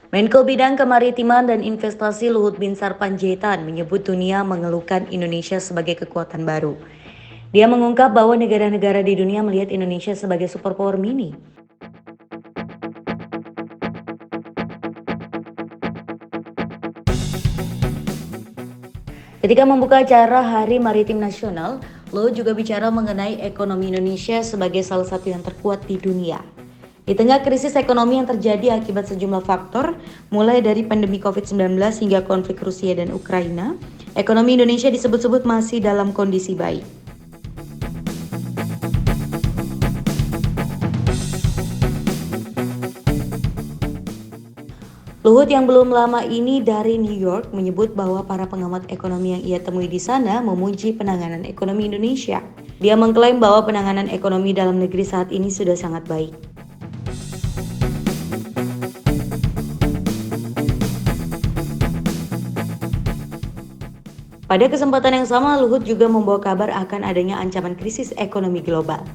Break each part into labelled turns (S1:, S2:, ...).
S1: Menko Bidang Kemaritiman dan Investasi Luhut Binsar Panjaitan menyebut dunia mengeluhkan Indonesia sebagai kekuatan baru. Dia mengungkap bahwa negara-negara di dunia melihat Indonesia sebagai superpower mini. Ketika membuka acara Hari Maritim Nasional, Luhut juga bicara mengenai ekonomi Indonesia sebagai salah satu yang terkuat di dunia. Di tengah krisis ekonomi yang terjadi akibat sejumlah faktor, mulai dari pandemi COVID-19 hingga konflik Rusia dan Ukraina, ekonomi Indonesia disebut-sebut masih dalam kondisi baik. Luhut yang belum lama ini dari New York menyebut bahwa para pengamat ekonomi yang ia temui di sana memuji penanganan ekonomi Indonesia. Dia mengklaim bahwa penanganan ekonomi dalam negeri saat ini sudah sangat baik. Pada kesempatan yang sama, Luhut juga membawa kabar akan adanya ancaman krisis ekonomi global.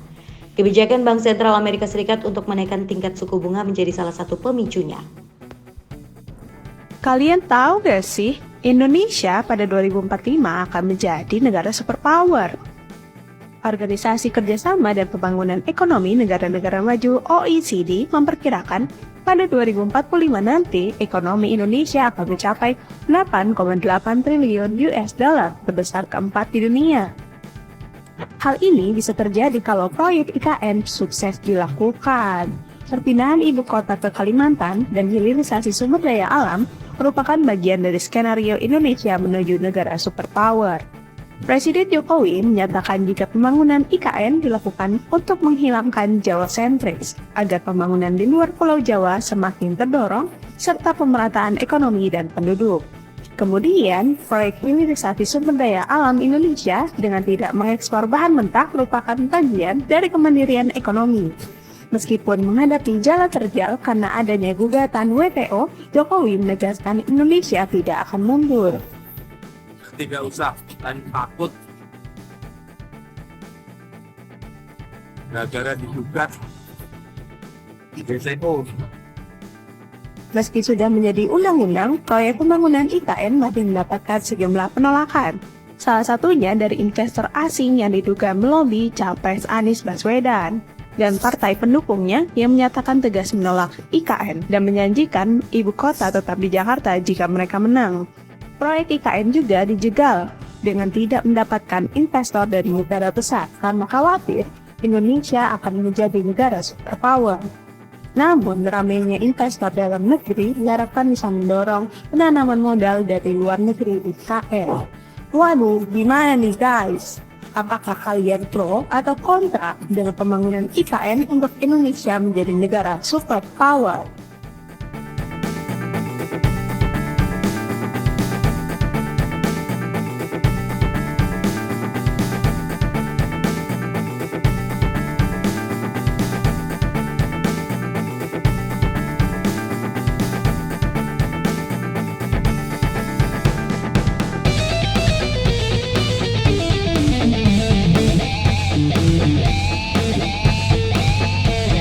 S1: Kebijakan Bank Sentral Amerika Serikat untuk menaikkan tingkat suku bunga menjadi salah satu pemicunya.
S2: Kalian tahu gak sih, Indonesia pada 2045 akan menjadi negara superpower. Organisasi Kerjasama dan Pembangunan Ekonomi Negara-Negara Maju OECD memperkirakan pada 2045 nanti ekonomi Indonesia akan mencapai 8,8 triliun US dollar, terbesar keempat di dunia. Hal ini bisa terjadi kalau proyek IKN sukses dilakukan. Perpindahan ibu kota ke Kalimantan dan hilirisasi sumber daya alam merupakan bagian dari skenario Indonesia menuju negara superpower. Presiden Jokowi menyatakan jika pembangunan IKN dilakukan untuk menghilangkan Jawa sentris, agar pembangunan di luar Pulau Jawa semakin terdorong, serta pemerataan ekonomi dan penduduk. Kemudian, proyek hilirisasi sumber daya alam Indonesia dengan tidak mengekspor bahan mentah merupakan bagian dari kemandirian ekonomi. Meskipun menghadapi jalan terjal karena adanya gugatan WTO, Jokowi menegaskan Indonesia tidak akan mundur.
S3: Tidak usah takut gara-gara digugat WTO.
S2: Meski sudah menjadi undang-undang, proyek pembangunan IKN masih mendapatkan sejumlah penolakan. Salah satunya dari investor asing yang diduga melobi Capres Anies Baswedan dan partai pendukungnya yang menyatakan tegas menolak IKN dan menjanjikan ibu kota tetap di Jakarta jika mereka menang. Proyek IKN juga dijegal dengan tidak mendapatkan investor dari negara besar karena khawatir Indonesia akan menjadi negara superpower. Namun, ramainya investor dalam negeri diharapkan bisa mendorong penanaman modal dari luar negeri IKN. Waduh, gimana nih guys? Apakah kalian pro atau kontra dengan pembangunan IKN untuk Indonesia menjadi negara superpower?